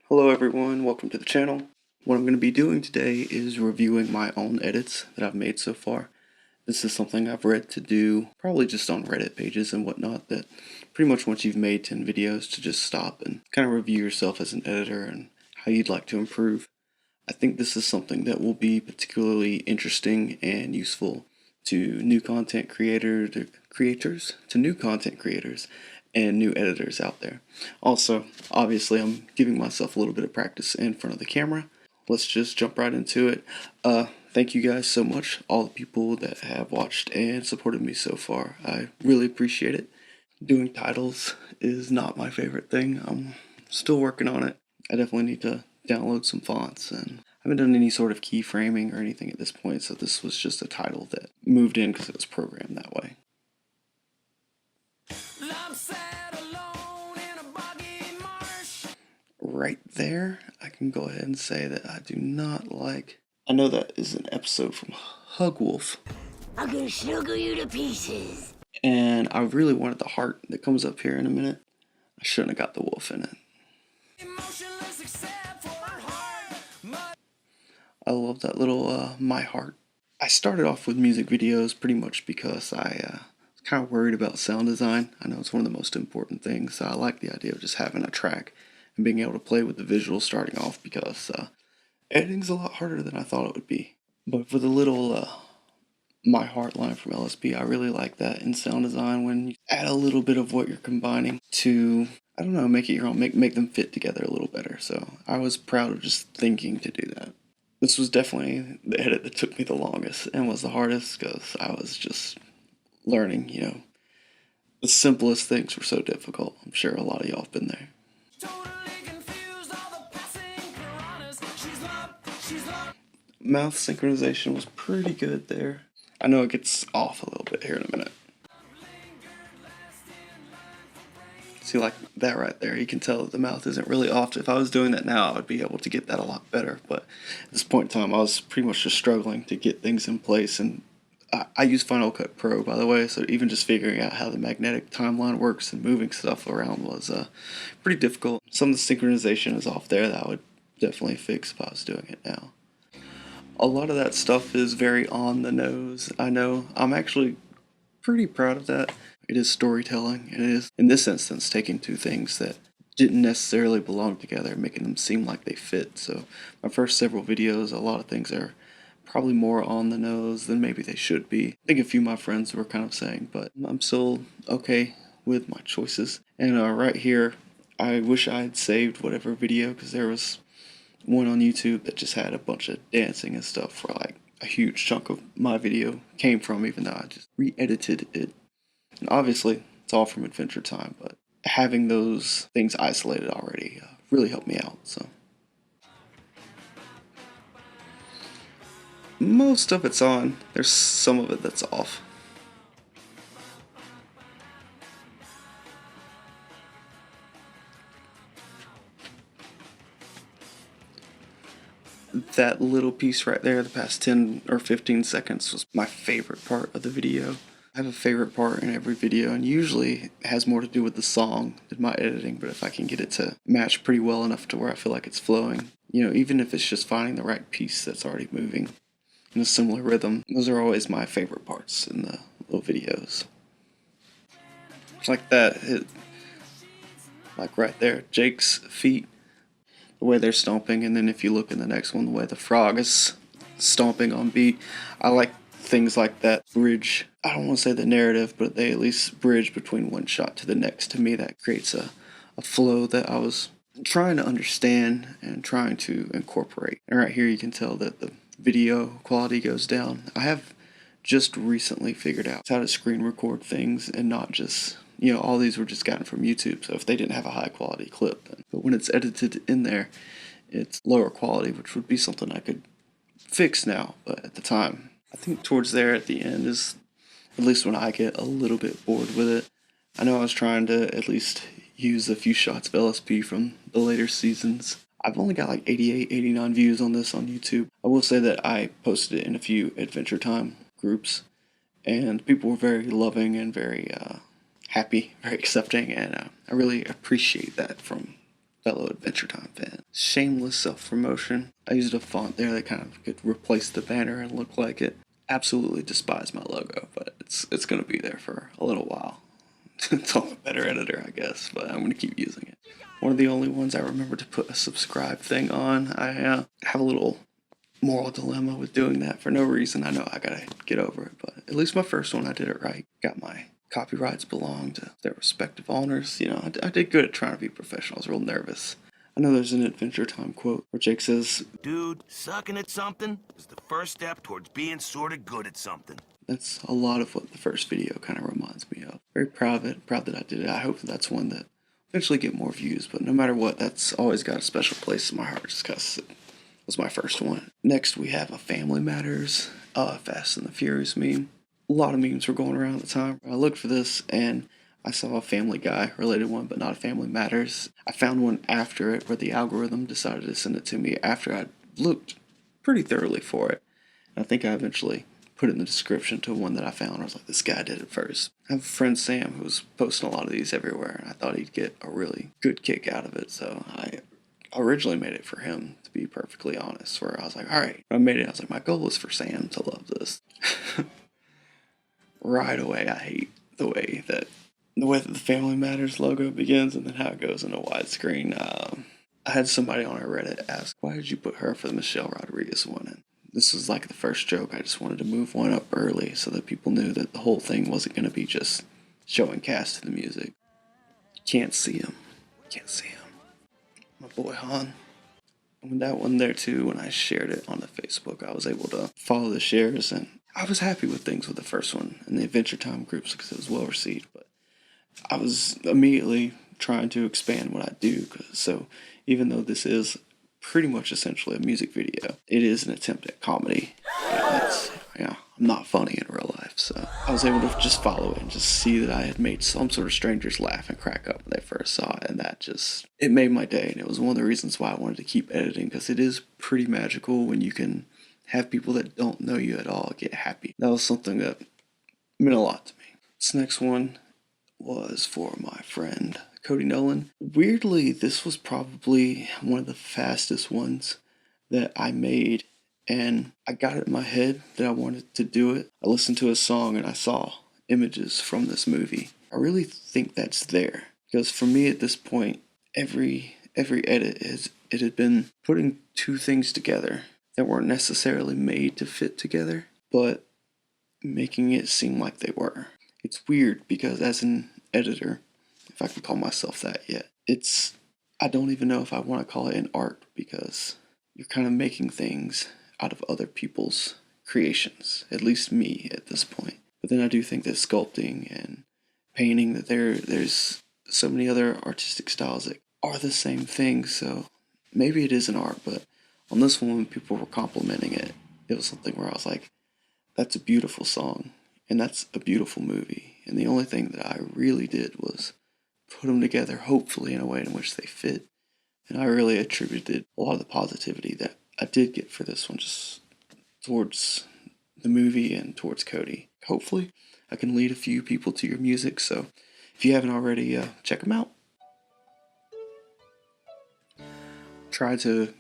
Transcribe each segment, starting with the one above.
Hello everyone, welcome to the channel. What I'm going to be doing today is reviewing my own edits that I've made so far. This is something I've read to do probably just on Reddit pages and whatnot, that pretty much once you've made 10 videos to just stop and kind of review yourself as an editor and how you'd like to improve. I think this is something that will be particularly interesting and useful to new content creators, and new editors out there. Also, obviously, I'm giving myself a little bit of practice in front of the camera. Let's just jump right into it. Thank you guys so much, all the people that have watched and supported me so far. I really appreciate it. Doing titles is not my favorite thing. I'm still working on it. I definitely need to download some fonts, and I haven't done any sort of keyframing or anything at this point, so this was just a title that moved in because it was programmed that way. Right there, I can go ahead and say that I do not like... I know that is an episode from Hugwolf. I'm gonna snuggle you to pieces. And I really wanted the heart that comes up here in a minute. I shouldn't have got the wolf in it. I love that little my heart. I started off with music videos pretty much because I was kind of worried about sound design. I know it's one of the most important things. I like the idea of just having a track and being able to play with the visuals starting off, because editing's a lot harder than I thought it would be. But for the little my heart line from LSP, I really like that in sound design when you add a little bit of what you're combining to, I don't know, make it your own, make them fit together a little better. So I was proud of just thinking to do that. This was definitely the edit that took me the longest and was the hardest, because I was just learning, the simplest things were so difficult. I'm sure a lot of y'all have been there. Mouth synchronization was pretty good there. I know it gets off a little bit here in a minute. See, like that right there, you can tell that the mouth isn't really off. If I was doing that now, I would be able to get that a lot better. But at this point in time, I was pretty much just struggling to get things in place. And I use Final Cut Pro, by the way, so even just figuring out how the magnetic timeline works and moving stuff around was pretty difficult. Some of the synchronization is off there that I would definitely fix if I was doing it now. A lot of that stuff is very on the nose. I know. I'm actually pretty proud of that. It is storytelling, and it is, in this instance, taking two things that didn't necessarily belong together and making them seem like they fit. So my first several videos, a lot of things are probably more on the nose than maybe they should be. I think a few of my friends were kind of saying, but I'm still okay with my choices. And right here, I wish I had saved whatever video, because there was one on YouTube that just had a bunch of dancing and stuff where like a huge chunk of my video came from, even though I just re-edited it. And obviously it's all from Adventure Time, but having those things isolated already really helped me out. So most of it's on. There's some of it that's off. That little piece right there, the past 10 or 15 seconds, was my favorite part of the video. I have a favorite part in every video, and usually it has more to do with the song than my editing, but if I can get it to match pretty well enough to where I feel like it's flowing, even if it's just finding the right piece that's already moving in a similar rhythm, those are always my favorite parts in the little videos. It's like that, like right there, Jake's feet, the way they're stomping, and then if you look in the next one, the way the frog is stomping on beat. I like things like that bridge. I don't want to say the narrative, but they at least bridge between one shot to the next. To me, that creates a flow that I was trying to understand and trying to incorporate. And right here you can tell that the video quality goes down. I have just recently figured out how to screen record things and not just, all these were just gotten from YouTube, so if they didn't have a high quality clip, then. But when it's edited in there, it's lower quality, which would be something I could fix now, but at the time, I think towards there at the end is, at least when I get a little bit bored with it. I know I was trying to at least use a few shots of LSP from the later seasons. I've only got like 88, 89 views on this on YouTube. I will say that I posted it in a few Adventure Time groups, and people were very loving and very happy, very accepting, and I really appreciate that from fellow Adventure Time fans. Shameless self-promotion. I used a font there that kind of could replace the banner and look like it. Absolutely despise my logo, but it's gonna be there for a little while. It's all a better editor, I guess, but I'm gonna keep using it. One of the only ones I remember to put a subscribe thing on. I have a little moral dilemma with doing that for no reason. I know I gotta get over it, but at least my first one I did it right. Got my copyrights belong to their respective owners. You know, I did good at trying to be professional. I was real nervous. I know there's an Adventure Time quote where Jake says, "Dude, sucking at something is the first step towards being sorta good at something." that's a lot of what the first video kind of reminds me of. Very proud of it, proud that I did it. I hope that's one that eventually get more views, but no matter what, that's always got a special place in my heart just because it was my first one. Next, we have a Family Matters, Fast and the Furious meme. A lot of memes were going around at the time. I looked for this and I saw a Family Guy related one, but not a Family Matters. I found one after it where the algorithm decided to send it to me after I'd looked pretty thoroughly for it. And I think I eventually put it in the description to one that I found. I was like, this guy did it first. I have a friend, Sam, who was posting a lot of these everywhere, and I thought he'd get a really good kick out of it, so I originally made it for him, to be perfectly honest, where I was like, alright, I made it. I was like, my goal is for Sam to love this. Right away, I hate the way that the Family Matters logo begins and then how it goes into widescreen. I had somebody on our Reddit ask, why did you put her for the Michelle Rodriguez one? And this was like the first joke. I just wanted to move one up early so that people knew that the whole thing wasn't going to be just showing cast to the music. Can't see him. Can't see him. My boy Han. And that one there too, when I shared it on the Facebook, I was able to follow the shares, and I was happy with things with the first one in the Adventure Time groups because it was well received, but I was immediately trying to expand what I do, so even though this is pretty much essentially a music video, it is an attempt at comedy. I'm not funny in real life, so I was able to just follow it and just see that I had made some sort of strangers laugh and crack up when they first saw it, and it made my day, and it was one of the reasons why I wanted to keep editing, because it is pretty magical when you can have people that don't know you at all get happy. That was something that meant a lot to me. This next one was for my friend Cody Nolan. Weirdly, this was probably one of the fastest ones that I made, and I got it in my head that I wanted to do it. I listened to a song and I saw images from this movie. I really think that's there, because for me at this point, every edit it had been putting two things together that weren't necessarily made to fit together, but making it seem like they were. It's weird because as an editor, if I can call myself that yet, I don't even know if I want to call it an art, because you're kind of making things out of other people's creations, at least me at this point. But then I do think that sculpting and painting, that there's so many other artistic styles that are the same thing, so maybe it is an art, but on this one, when people were complimenting it, it was something where I was like, that's a beautiful song, and that's a beautiful movie, and the only thing that I really did was put them together, hopefully in a way in which they fit, and I really attributed a lot of the positivity that I did get for this one just towards the movie and towards Cody. Hopefully, I can lead a few people to your music, so if you haven't already, check them out. Try to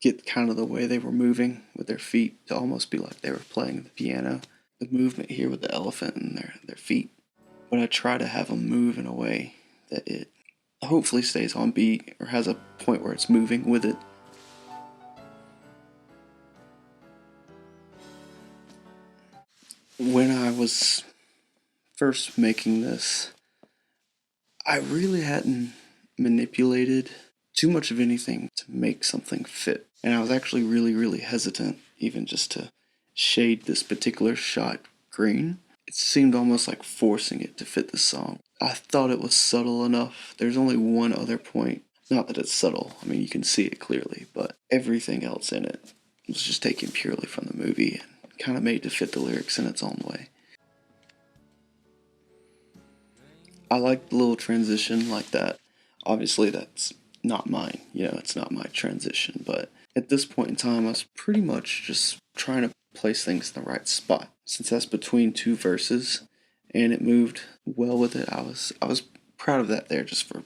get kind of the way they were moving with their feet to almost be like they were playing the piano. The movement here with the elephant and their feet. But I try to have them move in a way that it hopefully stays on beat or has a point where it's moving with it. When I was first making this, I really hadn't manipulated too much of anything to make something fit. And I was actually really hesitant even just to shade this particular shot green. It seemed almost like forcing it to fit the song. I thought it was subtle enough. There's only one other point. Not that it's subtle, I mean you can see it clearly, but everything else in it was just taken purely from the movie and kind of made to fit the lyrics in its own way. I like the little transition like that. Obviously that's not mine, it's not my transition, but at this point in time I was pretty much just trying to place things in the right spot. Since that's between two verses and it moved well with it, I was proud of that there, just for,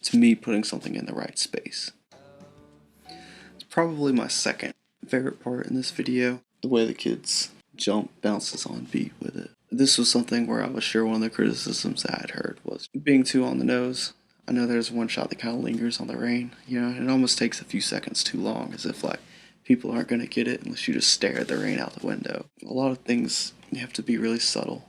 to me, putting something in the right space. probably my second favorite part in this video. The way the kids jump bounces on beat with it. This was something where I was sure one of the criticisms I had heard was being too on the nose. I know there's one shot that kind of lingers on the rain, you know, it almost takes a few seconds too long, as if like people aren't going to get it unless you just stare at the rain out the window. A lot of things you have to be really subtle.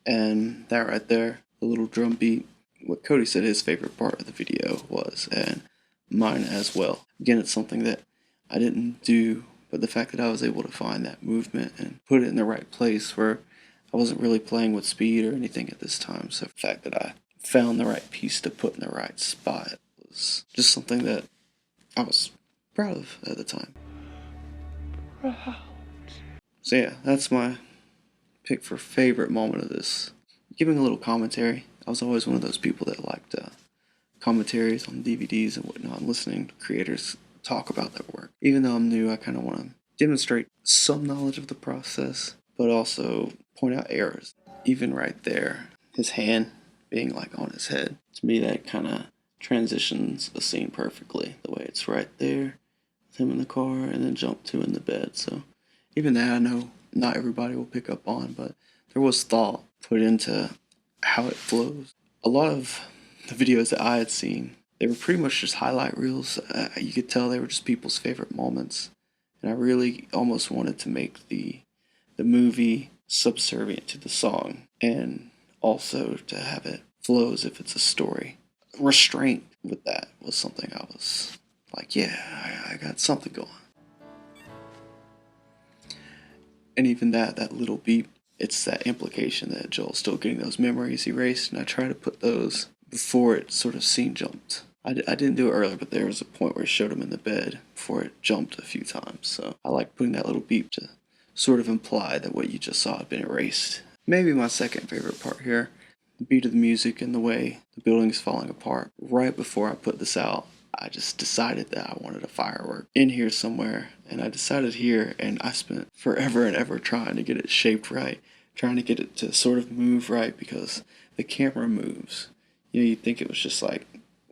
And that right there, the little drum beat, what Cody said his favorite part of the video was, and mine as well. Again, it's something that I didn't do, but the fact that I was able to find that movement and put it in the right place where I wasn't really playing with speed or anything at this time. So the fact that I found the right piece to put in the right spot was just something that I was proud of at the time. So yeah, that's my pick for favorite moment of this. Giving a little commentary. I was always one of those people that liked commentaries on DVDs and whatnot, and listening to creators talk about their work. Even though I'm new, I kind of want to demonstrate some knowledge of the process, but also point out errors. Even right there, his hand being like on his head. To me, that kind of transitions a scene perfectly. The way it's right there, with him in the car, and then jump to in the bed. So even that I know not everybody will pick up on, but there was thought put into how it flows. A lot of the videos that I had seen, they were pretty much just highlight reels. You could tell they were just people's favorite moments. And I really almost wanted to make the movie subservient to the song, and also to have it flow as if it's a story. Restraint with that was something I was like, yeah, I got something going. And even that little beep, it's that implication that Joel's still getting those memories erased, and I try to put those before it sort of scene jumped. I didn't do it earlier, but there was a point where it showed him in the bed before it jumped a few times, so I like putting that little beep to sort of imply that what you just saw had been erased. Maybe my second favorite part here, the beat of the music and the way the building's falling apart. Right before I put this out, I just decided that I wanted a firework in here somewhere, and I decided here, and I spent forever and ever trying to get it shaped right, trying to get it to sort of move right, because the camera moves. You know, you'd think it was just like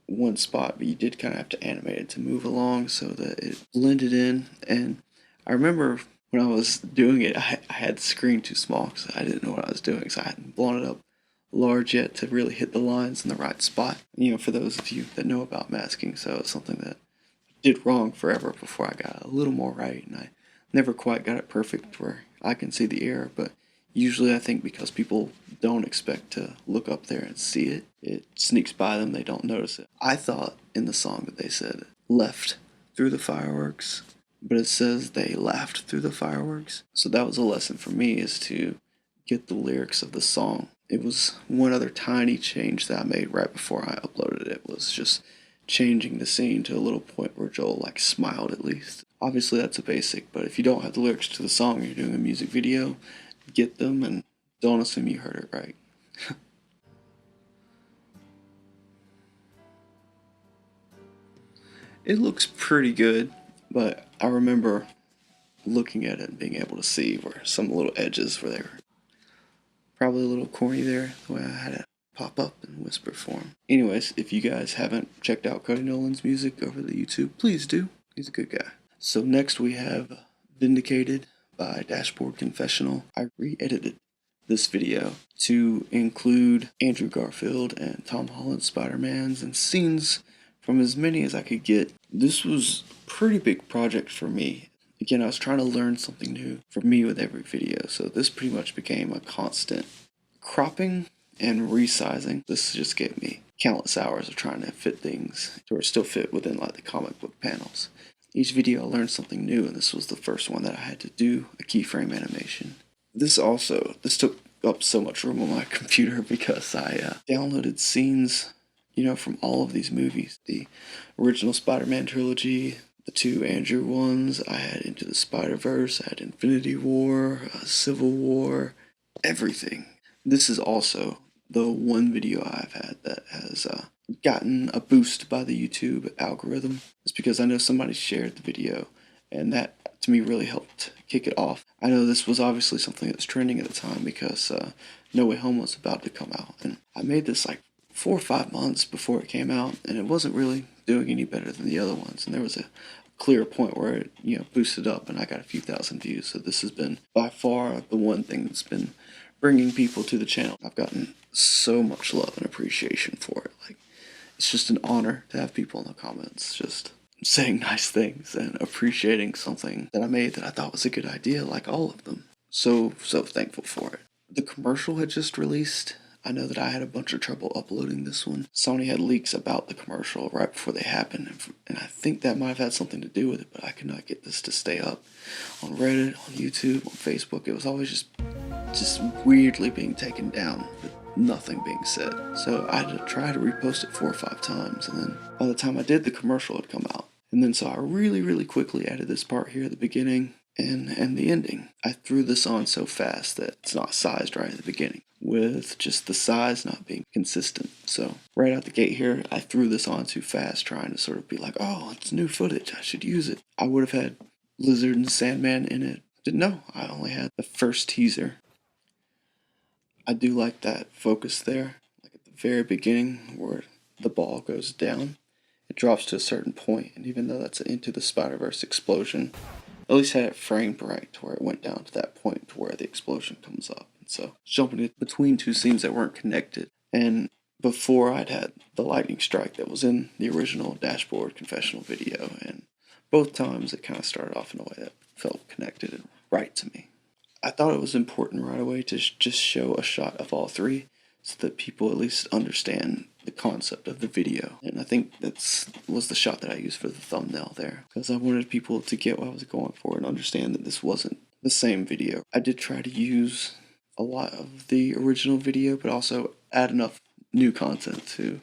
one spot, but you did kind of have to animate it to move along so that it blended in. And I remember when I was doing it, I had the screen too small because I didn't know what I was doing, so I hadn't blown it up large yet to really hit the lines in the right spot. You know, for those of you that know about masking, so it's something that I did wrong forever before I got a little more right, and I never quite got it perfect where I can see the error, but usually I think because people don't expect to look up there and see it, it sneaks by them, they don't notice it. I thought in the song that they said left through the fireworks, but it says they laughed through the fireworks. So that was a lesson for me, is to get the lyrics of the song. It was one other tiny change that I made right before I uploaded it, was just changing the scene to a little point where Joel like smiled at least. Obviously that's a basic, but if you don't have the lyrics to the song, you're doing a music video, get them and don't assume you heard it right. It looks pretty good, but I remember looking at it and being able to see where some little edges where they were probably a little corny there, the way I had it pop up in whisper form. Anyways, if you guys haven't checked out Cody Nolan's music over the YouTube, please do. He's a good guy. So next we have Vindicated by Dashboard Confessional. I re-edited this video to include Andrew Garfield and Tom Holland's Spider-Mans and scenes from as many as I could get. This was a pretty big project for me. Again, I was trying to learn something new for me with every video, so this pretty much became a constant. Cropping and resizing, this just gave me countless hours of trying to fit things to where it still fit within like the comic book panels. Each video I learned something new, and this was the first one that I had to do a keyframe animation. This took up so much room on my computer because I downloaded scenes, you know, from all of these movies. The original Spider-Man trilogy, the two Andrew ones, I had Into the Spider-Verse, I had Infinity War, Civil War, everything. This is also the one video I've had that has gotten a boost by the YouTube algorithm. It's because I know somebody shared the video and that to me really helped kick it off. I know this was obviously something that was trending at the time because No Way Home was about to come out, and I made this like 4 or 5 months before it came out, and it wasn't really doing any better than the other ones, and there was a clear point where it, boosted up and I got a few thousand views. So this has been by far the one thing that's been bringing people to the channel. I've gotten so much love and appreciation for it. Like, it's just an honor to have people in the comments just saying nice things and appreciating something that I made that I thought was a good idea, like all of them. So thankful for it. The commercial had just released. I know that I had a bunch of trouble uploading this one. Sony had leaks about the commercial right before they happened, and I think that might have had something to do with it, but I could not get this to stay up. On Reddit, on YouTube, on Facebook, it was always just weirdly being taken down, with nothing being said. So I had to try to repost it 4 or 5 times, and then by the time I did, the commercial had come out. And then so I really quickly added this part here at the beginning and the ending. I threw this on so fast that it's not sized right at the beginning, with just the size not being consistent. So right out the gate here, I threw this on too fast, trying to sort of be like, oh, it's new footage, I should use it. I would have had Lizard and Sandman in it. Didn't know, I only had the first teaser. I do like that focus there, like at the very beginning where the ball goes down. It drops to a certain point, and even though that's an Into the Spider-Verse explosion, at least had it framed right to where it went down to that point to where the explosion comes up. And so jumping it between two scenes that weren't connected. And before I'd had the lightning strike that was in the original dashboard confessional video, and both times it kind of started off in a way that felt connected and right to me. I thought it was important right away to just show a shot of all three so that people at least understand the concept of the video. And I think that was the shot that I used for the thumbnail there, because I wanted people to get what I was going for and understand that this wasn't the same video. I did try to use a lot of the original video, but also add enough new content to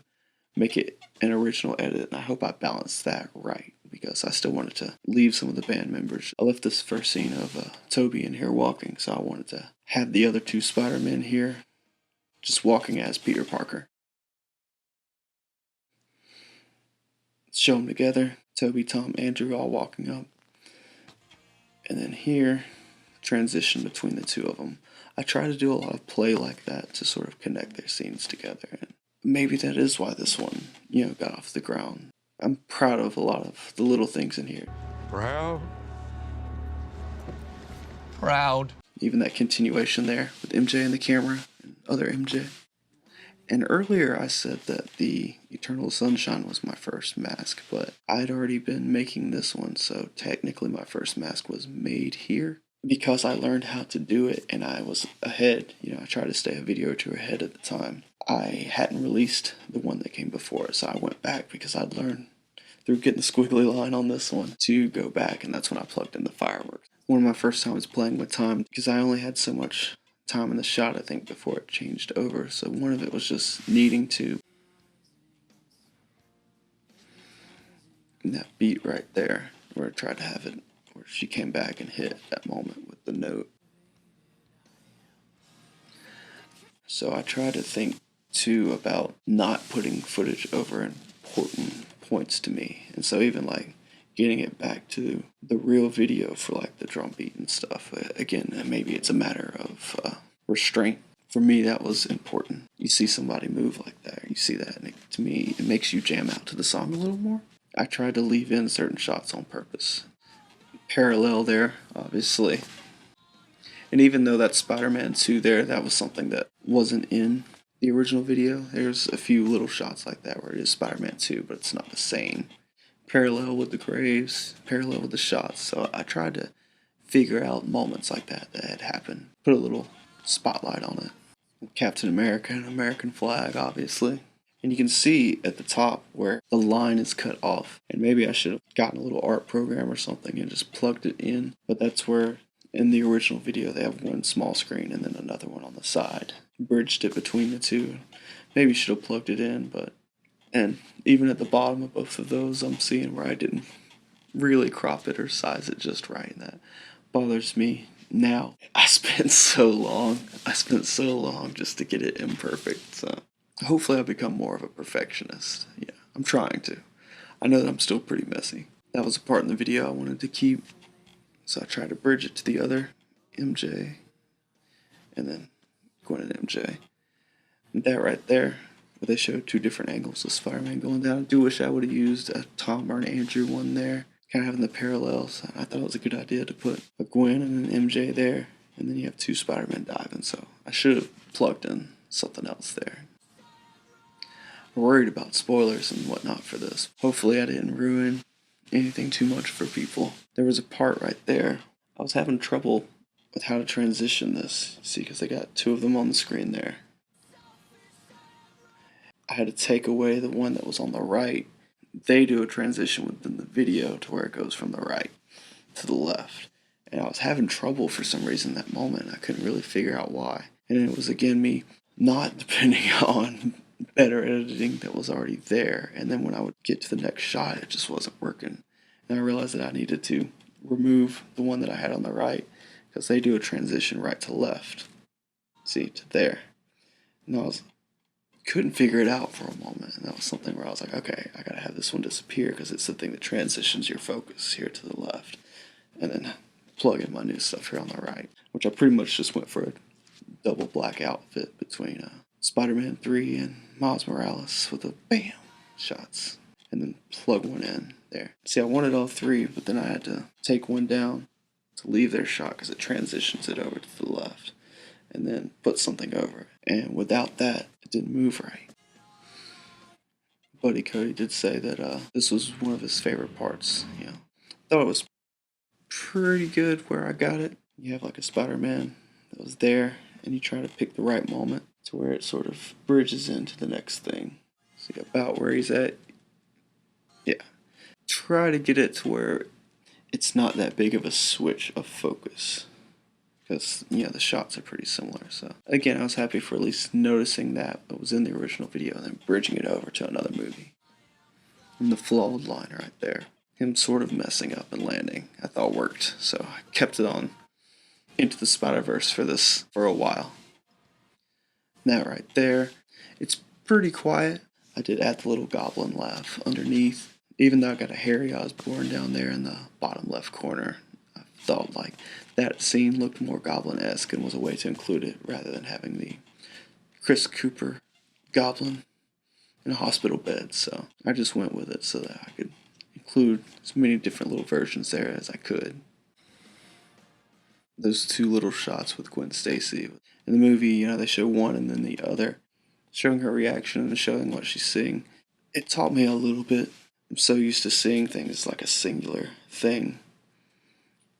make it an original edit, and I hope I balanced that right, because I still wanted to leave some of the band members. I left this first scene of Toby in here walking, so I wanted to have the other 2 Spider-Men here just walking as Peter Parker. Show them together, Toby, Tom, Andrew all walking up. And then here, transition between the 2 of them. I try to do a lot of play like that to sort of connect their scenes together. And maybe that is why this one, got off the ground. I'm proud of a lot of the little things in here. Proud. Even that continuation there with MJ in the camera and other MJ. And earlier I said that the Eternal Sunshine was my first mask, but I'd already been making this one, so technically my first mask was made here. Because I learned how to do it and I was ahead, I tried to stay a video or 2 ahead at the time. I hadn't released the one that came before, so I went back because I'd learned through getting the squiggly line on this one to go back, and that's when I plugged in the fireworks. One of my first times playing with time, because I only had so much time in the shot, I think, before it changed over. So one of it was just needing to, and that beat right there, where I tried to have it, where she came back and hit that moment with the note. So I try to think too about not putting footage over important points to me, and so even like getting it back to the real video for like the drum beat and stuff. Again, maybe it's a matter of restraint. For me, that was important. You see somebody move like that, you see that, and to me, it makes you jam out to the song a little more. I tried to leave in certain shots on purpose. Parallel there, obviously. And even though that's Spider-Man 2 there, that was something that wasn't in the original video. There's a few little shots like that where it is Spider-Man 2, but it's not the same. Parallel with the graves, parallel with the shots. So I tried to figure out moments like that had happened. Put a little spotlight on it. Captain America and American flag, obviously. And you can see at the top where the line is cut off. And maybe I should have gotten a little art program or something and just plugged it in. But that's where, in the original video, they have one small screen and then another one on the side. Bridged it between the 2. Maybe should have plugged it in, but... And even at the bottom of both of those, I'm seeing where I didn't really crop it or size it just right. And that bothers me now. I spent so long just to get it imperfect. So hopefully I'll become more of a perfectionist. Yeah, I'm trying to. I know that I'm still pretty messy. That was a part in the video I wanted to keep So I tried to bridge it to the other MJ, and then Gwen and MJ. And that right there, where they showed two different angles of Spider-Man going down. I do wish I would have used a Tom or an Andrew one there, kind of having the parallels. I thought it was a good idea to put a Gwen and an MJ there, and then you have two Spider-Man diving, so I should have plugged in something else there. I'm worried about spoilers and whatnot for this. Hopefully I didn't ruin anything too much for people. There was a part right there. I was having trouble with how to transition this, see, because I got two of them on the screen there. I had to take away the one that was on the right. They do a transition within the video to where it goes from the right to the left. And I was having trouble for some reason that moment. I couldn't really figure out why. And it was again me not depending on better editing that was already there. And then when I would get to the next shot, it just wasn't working. And I realized that I needed to remove the one that I had on the right, because they do a transition right to left. See, to there. And I couldn't figure it out for a moment, and that was something where I was like, okay, I gotta have this one disappear because it's the thing that transitions your focus here to the left, and then plug in my new stuff here on the right, which I pretty much just went for a double black outfit between Spider-Man 3 and Miles Morales with the bam shots, and then plug one in there. See, I wanted all three, but then I had to take one down to leave their shot because it transitions it over to the left, and then put something over it. And without that, it didn't move right. Buddy Cody did say that this was one of his favorite parts. You know, thought it was pretty good where I got it. You have like a Spider-Man that was there, and you try to pick the right moment to where it sort of bridges into the next thing. See about where he's at. Yeah. Try to get it to where it's not that big of a switch of focus, because, you know, the shots are pretty similar. So again, I was happy for at least noticing that it was in the original video and then bridging it over to another movie. And the flawed line right there, him sort of messing up and landing, I thought worked. So I kept it on Into the Spider-Verse for this for a while. That right there, it's pretty quiet. I did add the little goblin laugh underneath. Even though I got a Harry Osborn down there in the bottom left corner, I thought like that scene looked more goblin-esque and was a way to include it rather than having the Chris Cooper goblin in a hospital bed. So I just went with it so that I could include as many different little versions there as I could. Those two little shots with Gwen Stacy. In the movie, you know, they show one and then the other, showing her reaction and showing what she's seeing. It taught me a little bit. I'm so used to seeing things like a singular thing,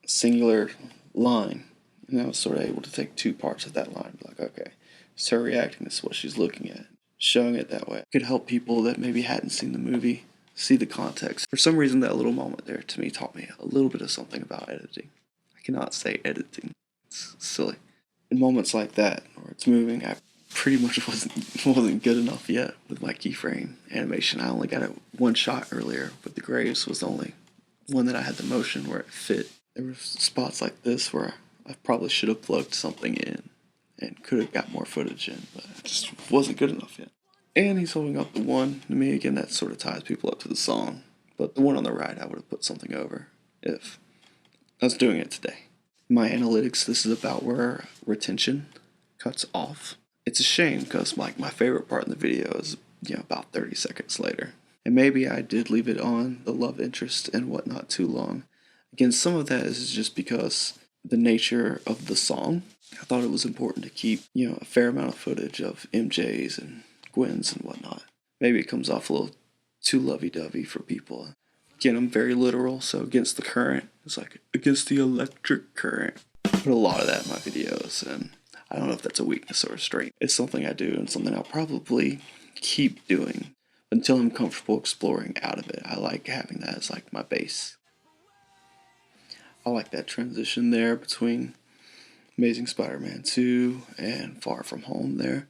a singular line, and I was sort of able to take two parts of that line, like, okay, it's her reacting, this is what she's looking at, showing it that way. It could help people that maybe hadn't seen the movie see the context. For some reason, that little moment there to me taught me a little bit of something about editing. I cannot say editing, it's silly. In moments like that, where it's moving, I pretty much wasn't good enough yet with my keyframe animation. I only got it one shot earlier, but the Graves was the only one that I had the motion where it fit. There were spots like this where I probably should have plugged something in and could have got more footage in, but it just wasn't good enough yet. And he's holding up the one. To me, again, that sort of ties people up to the song. But the one on the right, I would have put something over if I was doing it today. My analytics, this is about where retention cuts off. It's a shame because like my favorite part in the video is, you know, about 30 seconds later. And maybe I did leave it on the love interest and whatnot too long. Again, some of that is just because the nature of the song. I thought it was important to keep, you know, a fair amount of footage of MJ's and Gwen's and whatnot. Maybe it comes off a little too lovey-dovey for people. Again, I'm very literal, so against the current, it's like against the electric current. I put a lot of that in my videos, and I don't know if that's a weakness or a strength. It's something I do and something I'll probably keep doing until I'm comfortable exploring out of it. I like having that as like my base. I like that transition there between Amazing Spider-Man 2 and Far From Home there.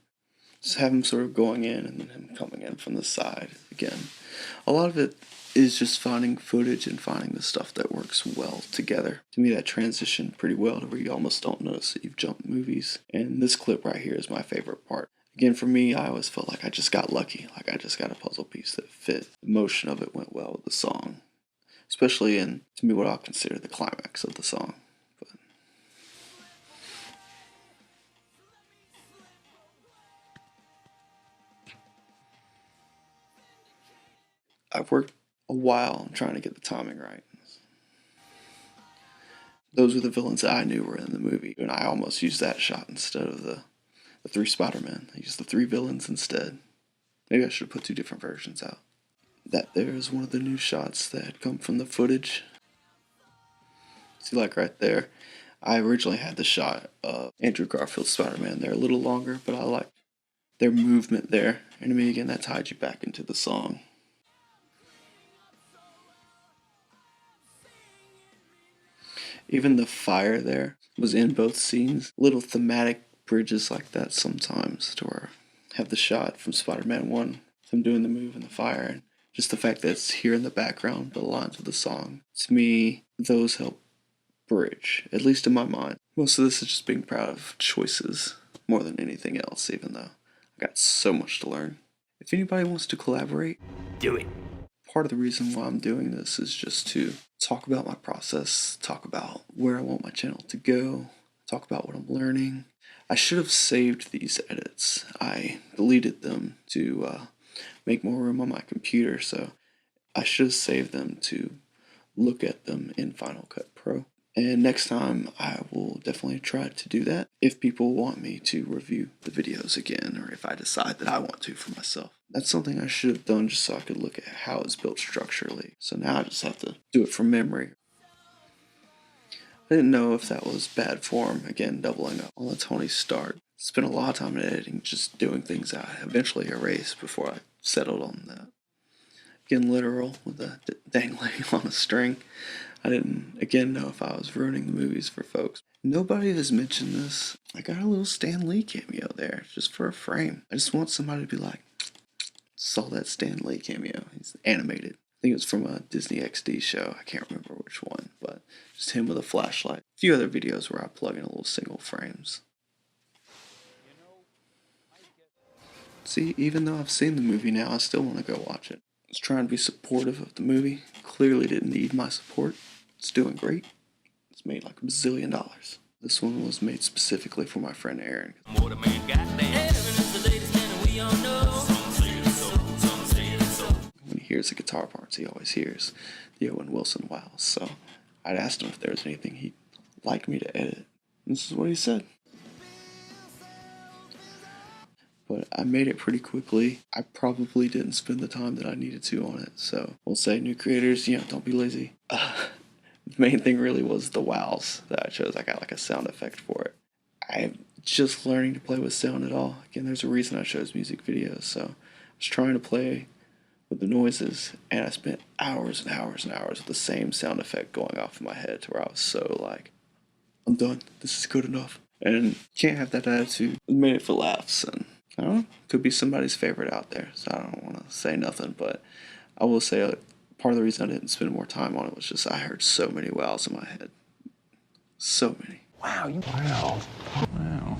Just have him sort of going in and then him coming in from the side again. A lot of it is just finding footage and finding the stuff that works well together. To me, that transitioned pretty well to where you almost don't notice that you've jumped movies. And this clip right here is my favorite part. Again, for me, I always felt like I just got lucky. Like I just got a puzzle piece that fit. The motion of it went well with the song. especially in, to me, what I'll consider the climax of the song. But I've worked a while on trying to get the timing right. Those were the villains that I knew were in the movie, and I almost used that shot instead of the three Spider-Men. I used the three villains instead. Maybe I should have put two different versions out. That there is one of the new shots that had come from the footage. See, like right there, I originally had the shot of Andrew Garfield's Spider-Man there a little longer, but I like their movement there. And to me, again, that tied you back into the song. Even the fire there was in both scenes. Little thematic bridges like that sometimes, to where I have the shot from Spider-Man 1, him doing the move in the fire, and just the fact that it's here in the background, the lines of the song. To me, those help bridge, at least in my mind. Most of this is just being proud of choices more than anything else, even though I got so much to learn. If anybody wants to collaborate, Do it. part of the reason why I'm doing this is just to talk about my process, talk about where I want my channel to go, talk about what I'm learning. I should have saved these edits. I deleted them to make more room on my computer, so I should have saved them to look at them in Final Cut Pro. And next time I will definitely try to do that if people want me to review the videos again, or if I decide that I want to for myself. That's something I should have done just so I could look at how it's built structurally. So now I just have to do it from memory. I didn't know if that was bad form, again, doubling up on the Tony Stark. Spent a lot of time in editing just doing things I eventually erased before I settled on that. Again, literal with the dangling on a string. I didn't, again, know if I was ruining the movies for folks. Nobody has mentioned this. I got a little Stan Lee cameo there, just for a frame. I just want somebody to be like, saw that Stan Lee cameo. He's animated. I think it was from a Disney XD show. I can't remember which one, but just him with a flashlight. A few other videos where I plug in a little single frames. See, even though I've seen the movie now, I still want to go watch it. I was trying to be supportive of the movie. Clearly didn't need my support. It's doing great. It's made like $1 bazillion. This one was made specifically for my friend Aaron. When he hears the guitar parts, he always hears the Owen Wilson wows. So I'd asked him if there was anything he'd like me to edit. This is what he said. But I made it pretty quickly. I probably didn't spend the time that I needed to on it. So we'll say new creators, don't be lazy. The main thing really was the wows that I chose. I got like a sound effect for it. I'm just learning to play with sound at all. Again, there's a reason I chose music videos. So I was trying to play with the noises, and I spent hours and hours and hours with the same sound effect going off in my head to where I was so like, I'm done. This is good enough. And can't have that attitude. I made it for laughs, and I don't know, could be somebody's favorite out there. So I don't want to say nothing, but I will say part of the reason I didn't spend more time on it was just I heard so many wows in my head. So many. Wow. Wow.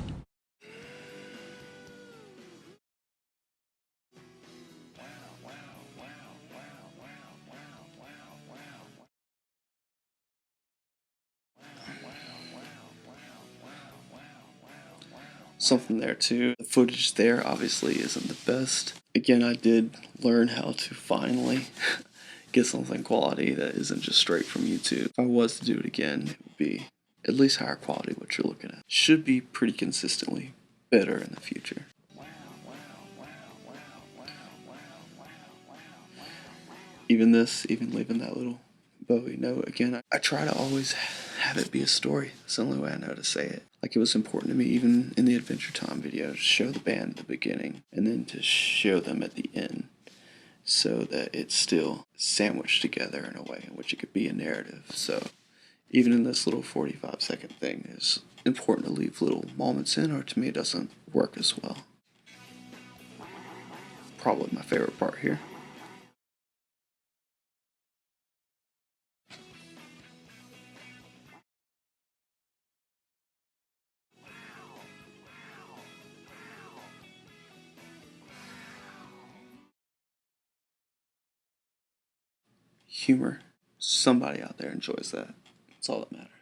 Something there too. The footage there obviously isn't the best. Again, I did learn how to finally get something quality that isn't just straight from YouTube. If I was to do it again, it would be at least higher quality what you're looking at. Should be pretty consistently better in the future. Even leaving that little Bowie note, again, I try to always have it be a story. That's the only way I know to say it. Like, it was important to me, even in the Adventure Time video, to show the band at the beginning and then to show them at the end, so that it's still sandwiched together in a way in which it could be a narrative. So even in this little 45-second thing, it's important to leave little moments in, or to me it doesn't work as well. Probably my favorite part here. Humor somebody out there enjoys that. That's all that matters.